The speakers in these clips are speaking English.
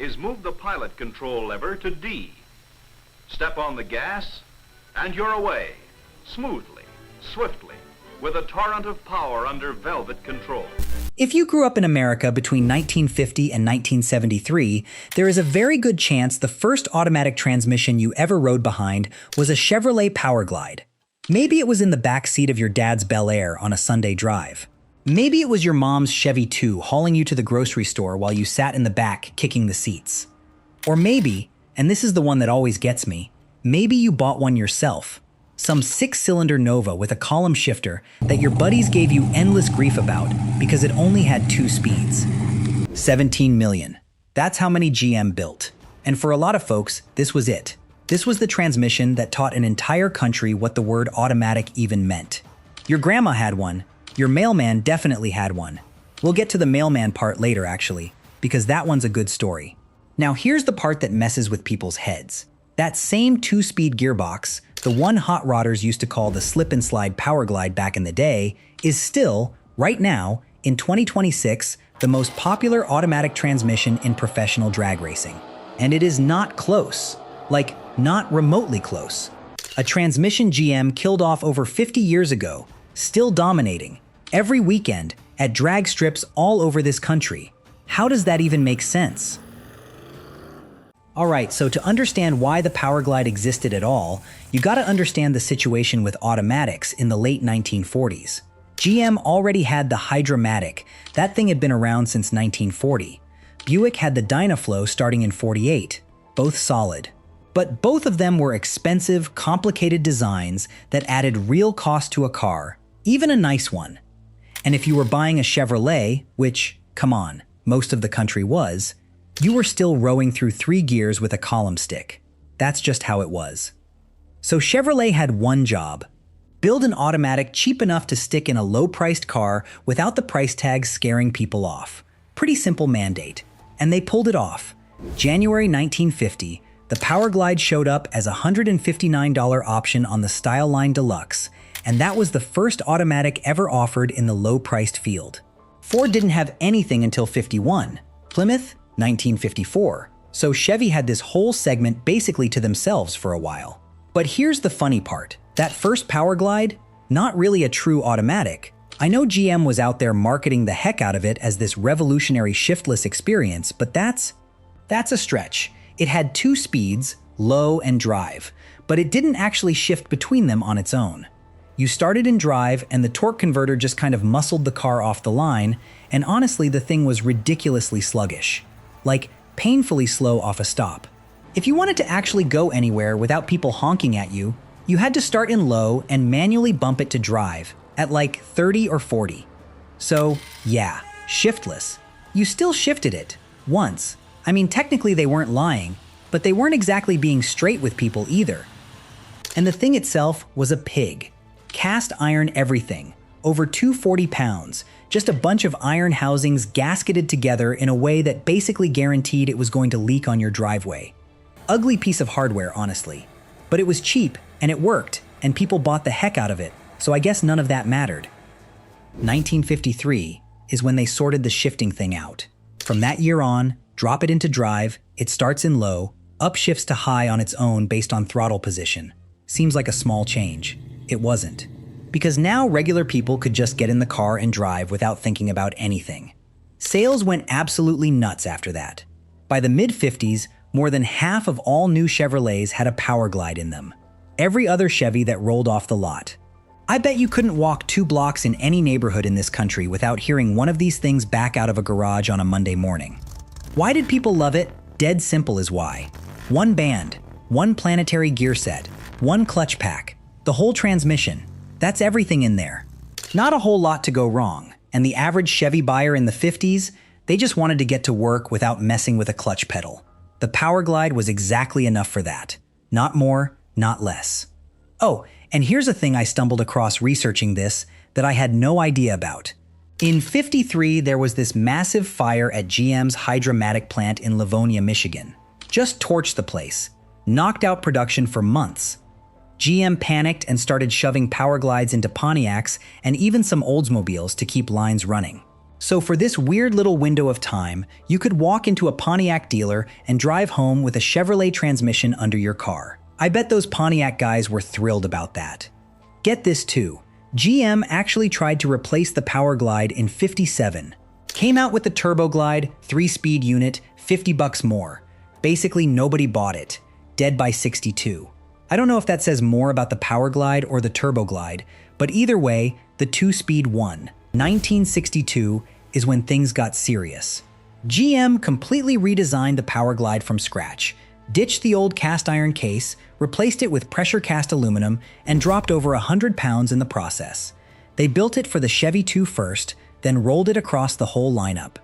is move the pilot control lever to D. Step on the gas, and you're away, smoothly, swiftly, with a torrent of power under velvet control. If you grew up in America between 1950 and 1973, there is a very good chance the first automatic transmission you ever rode behind was a Chevrolet Powerglide. Maybe it was in the back seat of your dad's Bel Air on a Sunday drive. Maybe it was your mom's Chevy 2 hauling you to the grocery store while you sat in the back kicking the seats. Or maybe, and this is the one that always gets me, maybe you bought one yourself. Some 6-cylinder Nova with a column shifter that your buddies gave you endless grief about because it only had 2 speeds. 17 million. That's how many GM built. And for a lot of folks, this was it. This was the transmission that taught an entire country what the word automatic even meant. Your grandma had one. Your mailman definitely had one. We'll get to the mailman part later, actually, because that one's a good story. Now here's the part that messes with people's heads. That same 2-speed gearbox, the one hot rodders used to call the slip and slide Powerglide back in the day, is still, right now, in 2026, the most popular automatic transmission in professional drag racing. And it is not close. Like, not remotely close. A transmission GM killed off over 50 years ago, still dominating, every weekend, at drag strips all over this country. How does that even make sense? Alright, so to understand why the Powerglide existed at all, you gotta understand the situation with automatics in the late 1940s. GM already had the Hydra-matic. That thing had been around since 1940. Buick had the Dynaflow starting in '48, both solid. But both of them were expensive, complicated designs that added real cost to a car, even a nice one. And if you were buying a Chevrolet, which, come on, most of the country was, you were still rowing through 3 gears with a column stick. That's just how it was. So Chevrolet had one job: build an automatic cheap enough to stick in a low-priced car without the price tag scaring people off. Pretty simple mandate. And they pulled it off. January 1950, the Powerglide showed up as a $159 option on the Style Line Deluxe, and that was the first automatic ever offered in the low-priced field. Ford didn't have anything until '51. Plymouth, 1954. So Chevy had this whole segment basically to themselves for a while. But here's the funny part. That first Powerglide, not really a true automatic. I know GM was out there marketing the heck out of it as this revolutionary shiftless experience, but that's a stretch. It had 2 speeds, low and drive, but it didn't actually shift between them on its own. You started in drive and the torque converter just kind of muscled the car off the line, and honestly the thing was ridiculously sluggish. Like, painfully slow off a stop. If you wanted to actually go anywhere without people honking at you, you had to start in low and manually bump it to drive at like 30 or 40. So, yeah, shiftless. You still shifted it, once. I mean, technically they weren't lying, but they weren't exactly being straight with people either. And the thing itself was a pig. Cast iron everything, over 240 pounds, just a bunch of iron housings gasketed together in a way that basically guaranteed it was going to leak on your driveway. Ugly piece of hardware, honestly. But it was cheap, and it worked, and people bought the heck out of it, so I guess none of that mattered. 1953 is when they sorted the shifting thing out. From that year on, drop it into drive, it starts in low, upshifts to high on its own based on throttle position. Seems like a small change. It wasn't. Because now regular people could just get in the car and drive without thinking about anything. Sales went absolutely nuts after that. By the mid-50s, more than half of all new Chevrolets had a Powerglide in them. Every other Chevy that rolled off the lot. I bet you couldn't walk 2 blocks in any neighborhood in this country without hearing one of these things back out of a garage on a Monday morning. Why did people love it? Dead simple is why. One band, one planetary gear set, one clutch pack, the whole transmission. That's everything in there. Not a whole lot to go wrong, and the average Chevy buyer in the 50s, they just wanted to get to work without messing with a clutch pedal. The Powerglide was exactly enough for that. Not more, not less. Oh, and here's a thing I stumbled across researching this that I had no idea about. In '53, there was this massive fire at GM's Hydra-matic plant in Livonia, Michigan. Just torched the place. Knocked out production for months. GM panicked and started shoving Powerglides into Pontiacs and even some Oldsmobiles to keep lines running. So for this weird little window of time, you could walk into a Pontiac dealer and drive home with a Chevrolet transmission under your car. I bet those Pontiac guys were thrilled about that. Get this too. GM actually tried to replace the Powerglide in '57. Came out with the Turboglide, 3-speed unit, $50 more. Basically nobody bought it. Dead by '62. I don't know if that says more about the Powerglide or the Turboglide, but either way, the 2-speed won. 1962 is when things got serious. GM completely redesigned the Powerglide from scratch, ditched the old cast iron case, replaced it with pressure cast aluminum, and dropped over 100 pounds in the process. They built it for the Chevy 2 first, then rolled it across the whole lineup.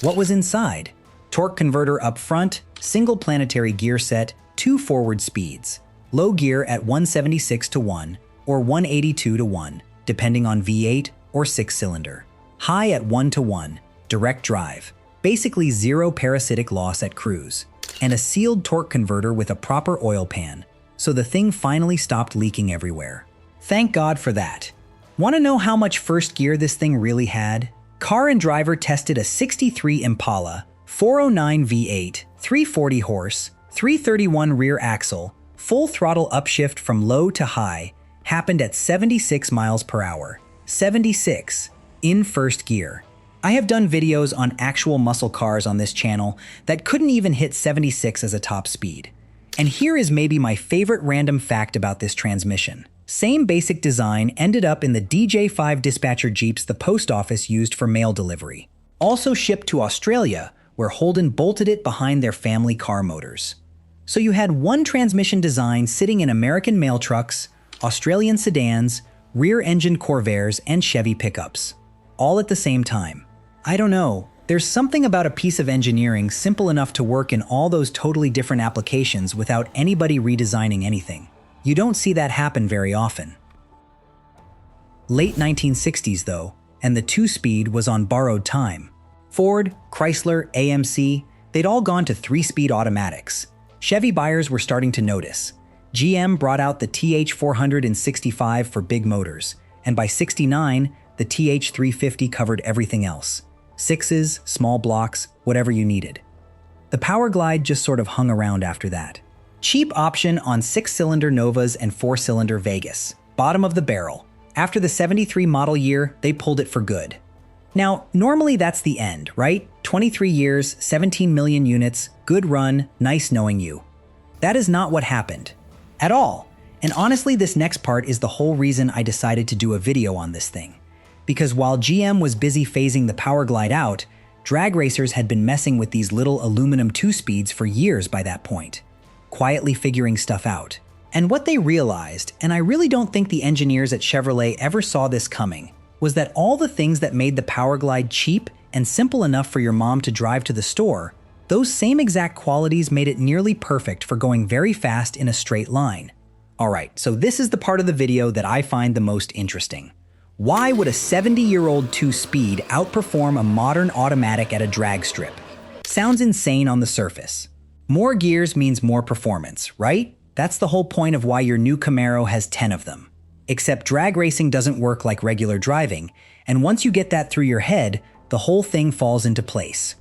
What was inside? Torque converter up front, single planetary gear set, 2 forward speeds. Low gear at 176-1 or 182-1, depending on V8 or 6-cylinder. High at 1-1, direct drive. Basically zero parasitic loss at cruise. And a sealed torque converter with a proper oil pan, so the thing finally stopped leaking everywhere. Thank God for that. Want to know how much first gear this thing really had? Car and Driver tested a '63 Impala, 409 V8, 340 horse, 331 rear axle, full throttle upshift from low to high, happened at 76 miles per hour. 76 in first gear. I have done videos on actual muscle cars on this channel that couldn't even hit 76 as a top speed. And here is maybe my favorite random fact about this transmission. Same basic design ended up in the DJ5 dispatcher Jeeps the post office used for mail delivery. Also shipped to Australia, where Holden bolted it behind their family car motors. So you had one transmission design sitting in American mail trucks, Australian sedans, rear-engine Corvairs, and Chevy pickups. All at the same time. I don't know, there's something about a piece of engineering simple enough to work in all those totally different applications without anybody redesigning anything. You don't see that happen very often. Late 1960s though, and the 2-speed was on borrowed time. Ford, Chrysler, AMC, they'd all gone to 3-speed automatics. Chevy buyers were starting to notice. GM brought out the TH465 for big motors, and by '69, the TH350 covered everything else. 6s, small blocks, whatever you needed. The Powerglide just sort of hung around after that. Cheap option on 6-cylinder Novas and 4-cylinder Vegas. Bottom of the barrel. After the '73 model year, they pulled it for good. Now, normally that's the end, right? 23 years, 17 million units, good run, nice knowing you. That is not what happened. At all. And honestly, this next part is the whole reason I decided to do a video on this thing. Because while GM was busy phasing the Powerglide out, drag racers had been messing with these little aluminum 2-speeds for years by that point, quietly figuring stuff out. And what they realized, and I really don't think the engineers at Chevrolet ever saw this coming, was that all the things that made the Powerglide cheap and simple enough for your mom to drive to the store, those same exact qualities made it nearly perfect for going very fast in a straight line. Alright, so this is the part of the video that I find the most interesting. Why would a 70-year-old 2-speed outperform a modern automatic at a drag strip? Sounds insane on the surface. More gears means more performance, right? That's the whole point of why your new Camaro has 10 of them. Except drag racing doesn't work like regular driving, and once you get that through your head, the whole thing falls into place.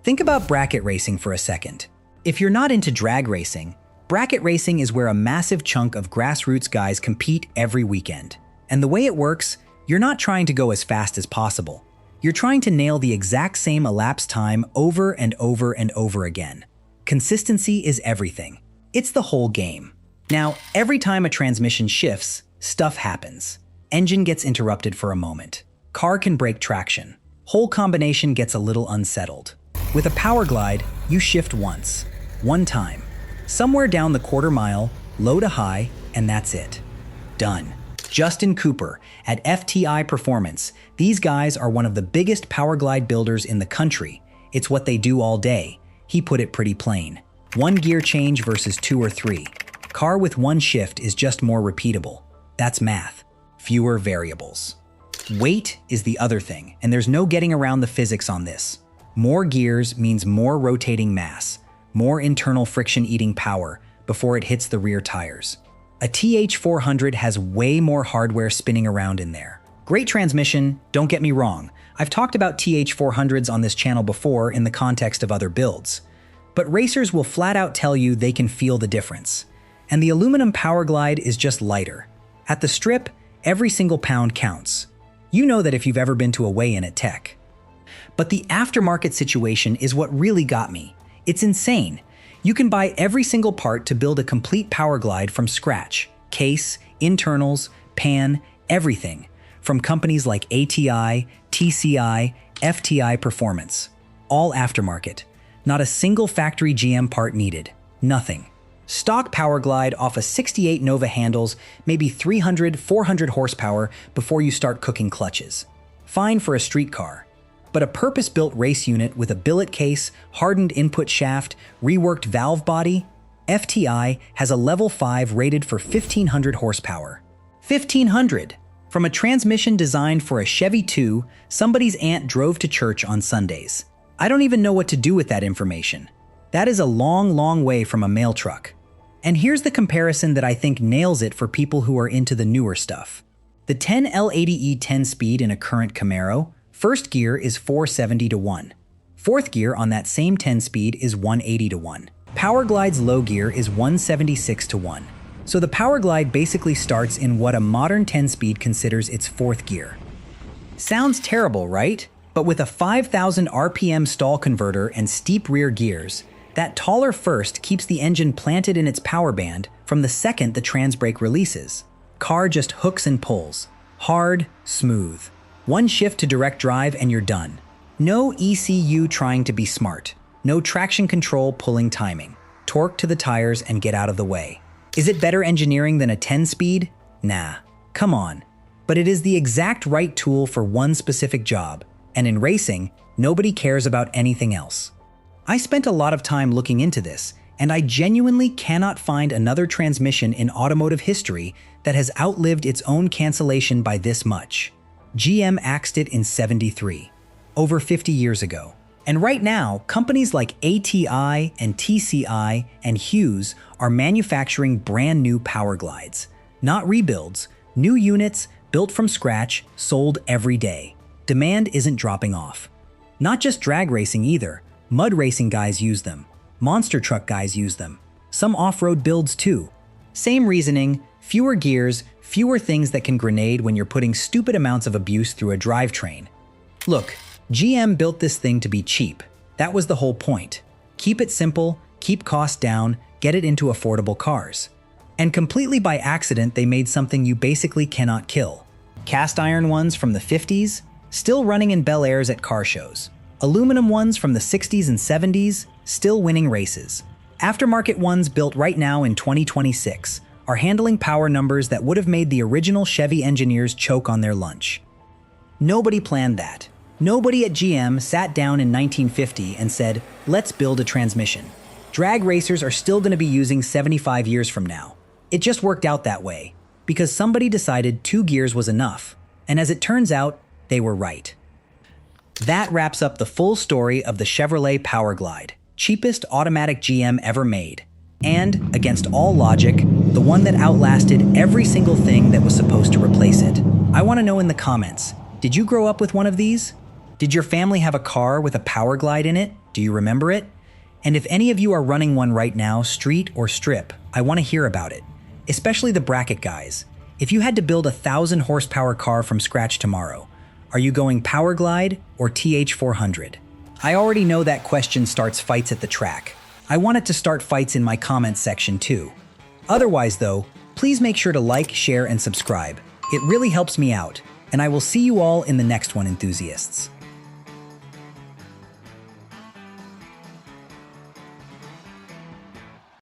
Think about bracket racing for a second. If you're not into drag racing, bracket racing is where a massive chunk of grassroots guys compete every weekend. And the way it works, you're not trying to go as fast as possible. You're trying to nail the exact same elapsed time over and over and over again. Consistency is everything. It's the whole game. Now, every time a transmission shifts, stuff happens. Engine gets interrupted for a moment. Car can break traction. Whole combination gets a little unsettled. With a Powerglide, you shift once. One time. Somewhere down the quarter mile, low to high, and that's it. Done. Justin Cooper at FTI Performance. These guys are one of the biggest Powerglide builders in the country. It's what they do all day. He put it pretty plain. 1 gear change versus 2 or 3. Car with 1 shift is just more repeatable. That's math. Fewer variables. Weight is the other thing, and there's no getting around the physics on this. More gears means more rotating mass, more internal friction-eating power before it hits the rear tires. A TH400 has way more hardware spinning around in there. Great transmission, don't get me wrong, I've talked about TH400s on this channel before in the context of other builds, but racers will flat out tell you they can feel the difference. And the aluminum Powerglide is just lighter. At the strip, every single pound counts. You know that if you've ever been to a weigh-in at Tech. But the aftermarket situation is what really got me. It's insane. You can buy every single part to build a complete Powerglide from scratch. Case, internals, pan, everything. From companies like ATI, TCI, FTI Performance. All aftermarket. Not a single factory GM part needed. Nothing. Stock Powerglide off a 68 Nova handles maybe 300, 400 horsepower before you start cooking clutches. Fine for a street car. But a purpose-built race unit with a billet case, hardened input shaft, reworked valve body, FTI has a level 5 rated for 1500 horsepower. 1500! From a transmission designed for a Chevy 2, somebody's aunt drove to church on Sundays. I don't even know what to do with that information. That is a long, long way from a mail truck. And here's the comparison that I think nails it for people who are into the newer stuff. The 10L80E 10-speed in a current Camaro, first gear is 470 to 1. Fourth gear on that same 10-speed is 180 to 1. Powerglide's low gear is 176 to 1. So the Powerglide basically starts in what a modern 10-speed considers its fourth gear. Sounds terrible, right? But with a 5,000 RPM stall converter and steep rear gears, that taller first keeps the engine planted in its power band from the second the trans brake releases. Car just hooks and pulls. Hard, smooth. One shift to direct drive and you're done. No ECU trying to be smart. No traction control pulling timing. Torque to the tires and get out of the way. Is it better engineering than a 10-speed? Nah, come on. But it is the exact right tool for one specific job. And in racing, nobody cares about anything else. I spent a lot of time looking into this, and I genuinely cannot find another transmission in automotive history that has outlived its own cancellation by this much. GM axed it in '73, over 50 years ago. And right now, companies like ATI and TCI and Hughes are manufacturing brand new Powerglides. Not rebuilds, new units built from scratch, sold every day. Demand isn't dropping off. Not just drag racing either. Mud racing guys use them. Monster truck guys use them. Some off-road builds too. Same reasoning, fewer gears, fewer things that can grenade when you're putting stupid amounts of abuse through a drivetrain. Look, GM built this thing to be cheap. That was the whole point. Keep it simple, keep costs down, get it into affordable cars. And completely by accident, they made something you basically cannot kill. Cast iron ones from the 50s, still running in Bel Airs at car shows. Aluminum ones from the 60s and 70s, still winning races. Aftermarket ones built right now in 2026 are handling power numbers that would have made the original Chevy engineers choke on their lunch. Nobody planned that. Nobody at GM sat down in 1950 and said, let's build a transmission. Drag racers are still going to be using 75 years from now. It just worked out that way, because somebody decided 2 gears was enough, and as it turns out, they were right. That wraps up the full story of the Chevrolet Powerglide, cheapest automatic GM ever made, and, against all logic, the one that outlasted every single thing that was supposed to replace it. I want to know in the comments, did you grow up with one of these? Did your family have a car with a Powerglide in it? Do you remember it? And if any of you are running one right now, street or strip, I want to hear about it. Especially the bracket guys. If you had to build a 1,000 horsepower car from scratch tomorrow, are you going Powerglide or TH400? I already know that question starts fights at the track. I want it to start fights in my comments section too. Otherwise though, please make sure to like, share, and subscribe. It really helps me out, and I will see you all in the next one, enthusiasts.